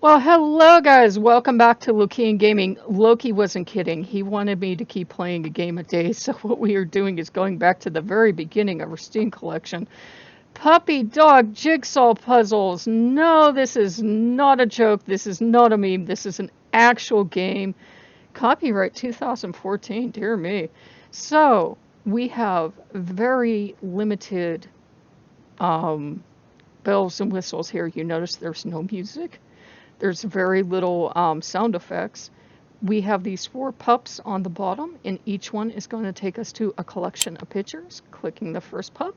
Well, hello guys. Welcome back to Lokean Gaming. Loki wasn't kidding. He wanted me to keep playing a game a day, so what we are doing is going back to the very beginning of our Steam collection. Puppy dog jigsaw puzzles. No, this is not a joke. This is not a meme. This is an actual game. Copyright 2014. Dear me. So, we have very limited bells and whistles here. You notice there's no music. There's very little sound effects. We have these 4 pups on the bottom, and each one is going to take us to a collection of pictures. Clicking the first pup.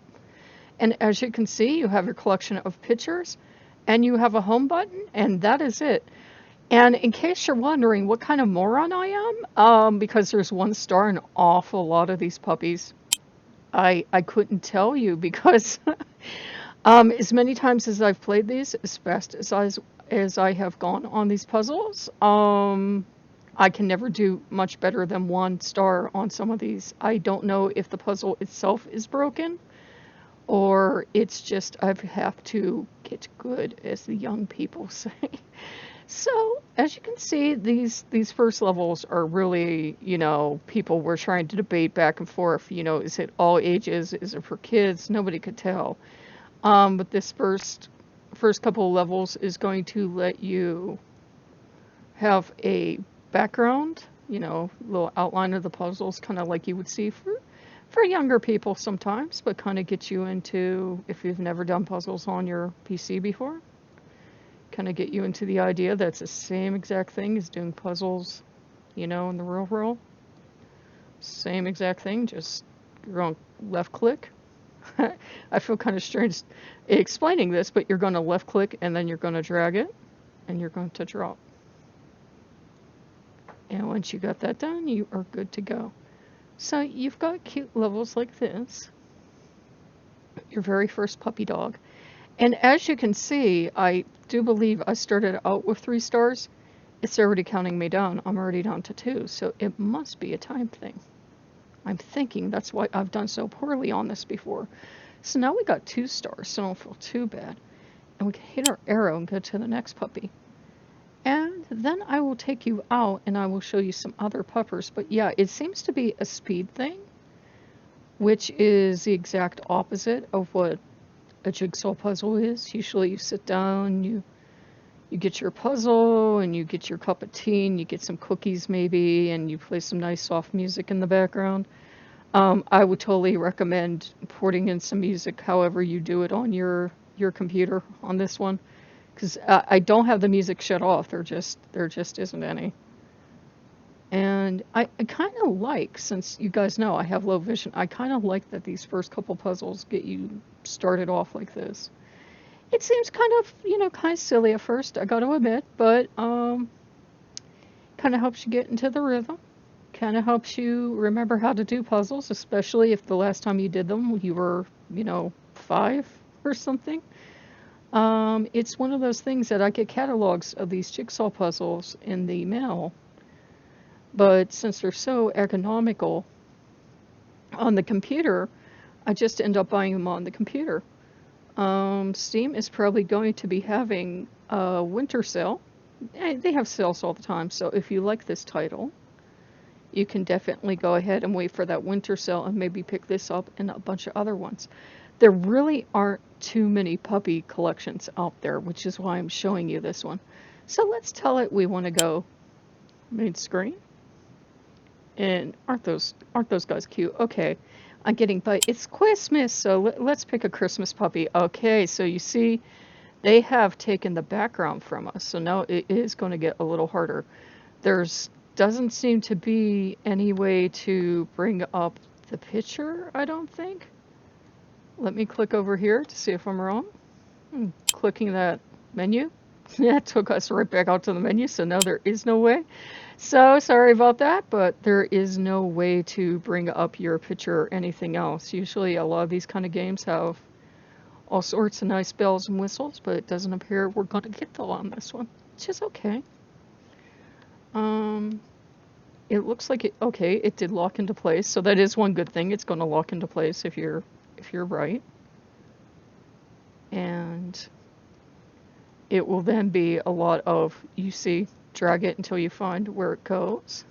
And as you can see, you have your collection of pictures, and you have a home button, and that is it. And in case you're wondering what kind of moron I am, because there's 1 star in an awful lot of these puppies, I couldn't tell you because as many times as I've played these, as fast as I have gone on these puzzles, I can never do much better than 1 star on some of these. I don't know if the puzzle itself is broken or it's just I have to get good, as the young people say. So, as you can see, these first levels are really, people were trying to debate back and forth, is it all ages? Is it for kids? Nobody could tell. But this first couple of levels is going to let you have a background, little outline of the puzzles, kind of like you would see for younger people sometimes, but kind of get you into, if you've never done puzzles on your PC before, kind of get you into the idea that's the same exact thing as doing puzzles, in the real world. Same exact thing, just you're on left click. I feel kind of strange explaining this, but you're going to left click and then you're going to drag it and you're going to drop. And once you got that done, you are good to go. So you've got cute levels like this, your very first puppy dog. And as you can see, I do believe I started out with 3 stars. It's already counting me down. I'm already down to 2, so it must be a time thing. I'm thinking that's why I've done so poorly on this before. So now we got 2 stars, so I don't feel too bad. And we can hit our arrow and go to the next puppy. And then I will take you out and I will show you some other puppers. But yeah, it seems to be a speed thing, which is the exact opposite of what a jigsaw puzzle is. Usually you sit down, you get your puzzle, and you get your cup of tea, and you get some cookies maybe, and you play some nice soft music in the background. I would totally recommend porting in some music however you do it on your computer on this one, because I don't have the music shut off. There just isn't any. And I kind of like, since you guys know I have low vision, I kind of like that these first couple puzzles get you started off like this. It seems kind of silly at first, I got to admit, but kind of helps you get into the rhythm. Kind of helps you remember how to do puzzles, especially if the last time you did them you were, 5 or something. It's one of those things that I get catalogs of these jigsaw puzzles in the mail, but since they're so economical on the computer, I just end up buying them on the computer. Steam is probably going to be having a winter sale. They have sales all the time, so if you like this title, you can definitely go ahead and wait for that winter sale and maybe pick this up and a bunch of other ones. There really aren't too many puppy collections out there, which is why I'm showing you this one. So let's tell it we want to go main screen. And aren't those guys cute? Okay. I'm getting, but it's Christmas, so let's pick a Christmas puppy. Okay, so you see, they have taken the background from us, so now it is going to get a little harder. Doesn't seem to be any way to bring up the picture, I don't think. Let me click over here to see if I'm wrong. Clicking that menu. Yeah, it took us right back out to the menu, so no, there is no way. So sorry about that, but there is no way to bring up your picture or anything else. Usually a lot of these kind of games have all sorts of nice bells and whistles, but it doesn't appear we're going to get them on this one, which is okay. It looks like it did lock into place, so that is one good thing. It's going to lock into place if you're right. And it will then be a lot of, you see, drag it until you find where it goes.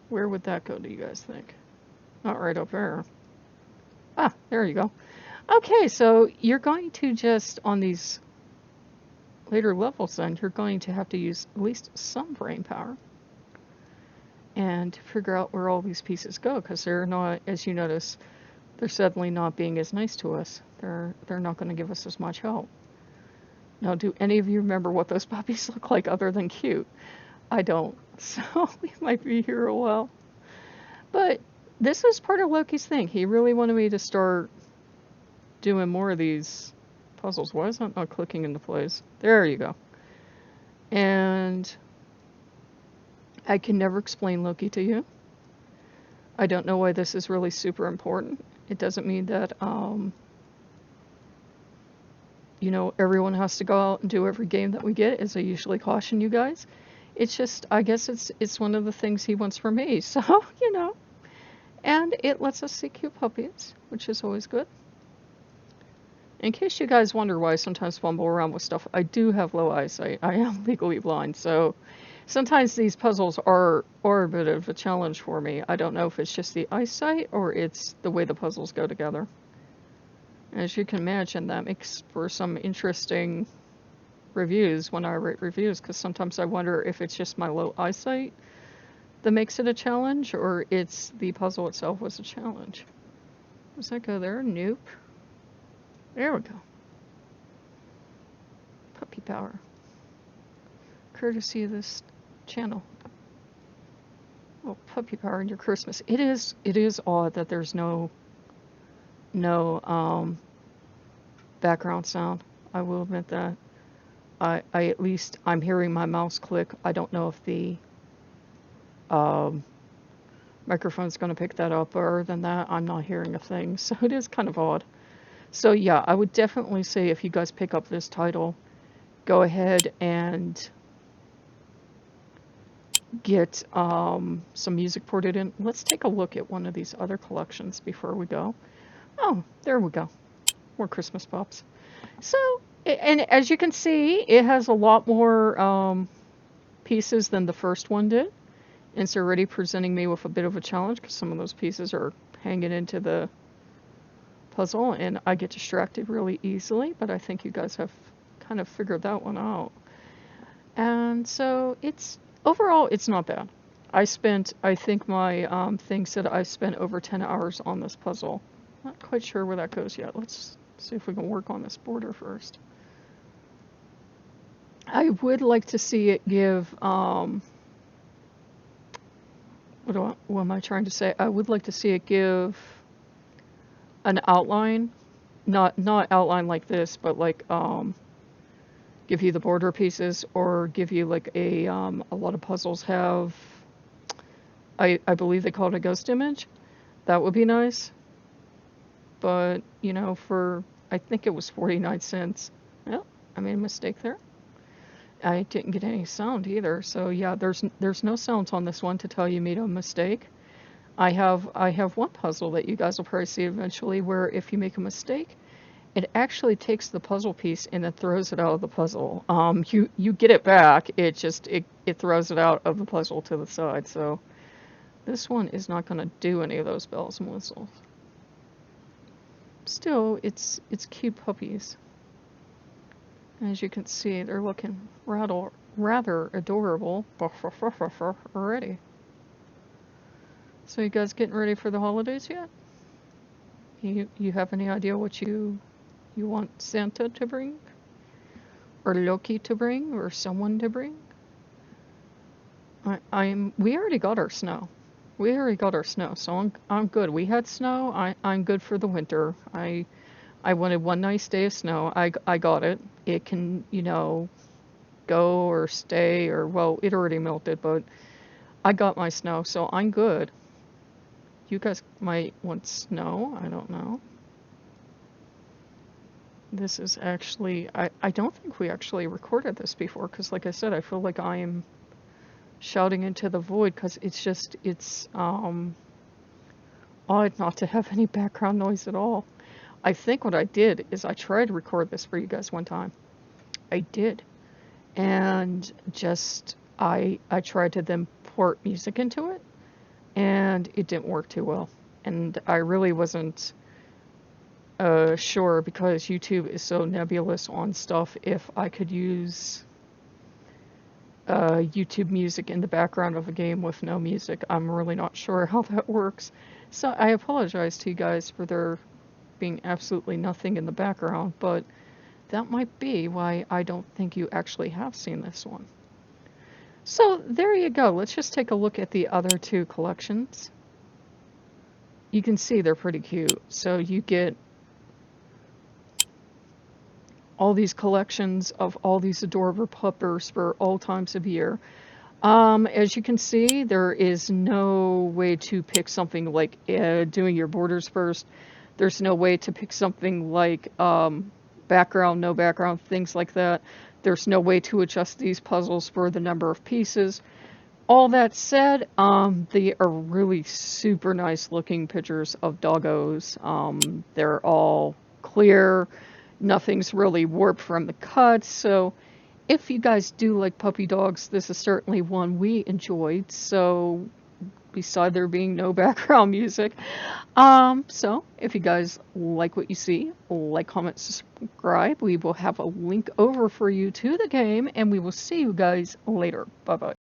Where would that go, do you guys think? Not right up there. Ah, there you go. Okay, so you're going to just, on these later levels then, you're going to have to use at least some brain power and figure out where all these pieces go, because they're not, as you notice, they're suddenly not being as nice to us. They're not going to give us as much help. Now, do any of you remember what those puppies look like other than cute? I don't, so we might be here a while. But this is part of Loki's thing. He really wanted me to start doing more of these puzzles. Why is that not clicking into place? There you go. And I can never explain Loki to you. I don't know why this is really super important. It doesn't mean that, you know, everyone has to go out and do every game that we get, as I usually caution you guys. It's just, I guess it's one of the things he wants from me. So, you know, and it lets us see cute puppies, which is always good. In case you guys wonder why I sometimes fumble around with stuff, I do have low eyesight. I am legally blind, so sometimes these puzzles are a bit of a challenge for me. I don't know if it's just the eyesight or it's the way the puzzles go together. As you can imagine, that makes for some interesting reviews when I write reviews, because sometimes I wonder if it's just my low eyesight that makes it a challenge, or it's the puzzle itself was a challenge. Does that go there? Nope. There we go. Puppy power. Courtesy of this channel. Oh, puppy power in your Christmas. It is odd that there's no background sound. I will admit that. I at least, I'm hearing my mouse click. I don't know if the microphone's going to pick that up. Other than that, I'm not hearing a thing. So it is kind of odd. So yeah, I would definitely say if you guys pick up this title, go ahead and get some music ported in. Let's take a look at one of these other collections before we go. Oh, there we go. More Christmas pops. So, and as you can see, it has a lot more pieces than the first one did. And it's already presenting me with a bit of a challenge because some of those pieces are hanging into the puzzle and I get distracted really easily, but I think you guys have kind of figured that one out. And so overall, it's not bad. I think my thing said I spent over 10 hours on this puzzle. Not quite sure where that goes yet. Let's see if we can work on this border first. I would like to see it give, what am I trying to say? I would like to see it give an outline, not outline like this, but like, give you the border pieces, or give you like a lot of puzzles have, I believe they call it a ghost image. That would be nice. But, you know, I think it was 49 cents. Well, I made a mistake there. I didn't get any sound either. So yeah, there's no sounds on this one to tell you made a mistake. I have one puzzle that you guys will probably see eventually where if you make a mistake, it actually takes the puzzle piece and it throws it out of the puzzle. You get it back. It throws it out of the puzzle to the side. So this one is not going to do any of those bells and whistles. Still, it's cute puppies. As you can see, they're looking rather adorable already. So you guys getting ready for the holidays yet? You have any idea what you want Santa to bring? Or Loki to bring? Or someone to bring? We already got our snow. So I'm good. We had snow. I'm good for the winter. I wanted one nice day of snow. I got it. It can, you know, go or stay, or, well, it already melted, but I got my snow, so I'm good. You guys might want snow. I don't know. This is actually, I don't think we actually recorded this before, because like I said, I feel like I am shouting into the void, because it's odd not to have any background noise at all. I think what I did is I tried to record this for you guys one time, I did. And just, I tried to then port music into it, and it didn't work too well. And I really wasn't sure, because YouTube is so nebulous on stuff, if I could use YouTube music in the background of a game with no music. I'm really not sure how that works. So I apologize to you guys for there being absolutely nothing in the background, but that might be why I don't think you actually have seen this one. So there you go. Let's just take a look at the other two collections. You can see they're pretty cute. So you get all these collections of all these adorable puppers for all times of year. As you can see, there is no way to pick something like doing your borders first. There's no way to pick something like background, no background, things like that. There's no way to adjust these puzzles for the number of pieces. All that said, they are really super nice looking pictures of doggos. They're all clear. Nothing's really warped from the cuts. So if you guys do like puppy dogs, this is certainly one we enjoyed. So beside there being no background music. So if you guys like what you see, like, comment, subscribe. We will have a link over for you to the game, and we will see you guys later. Bye-bye.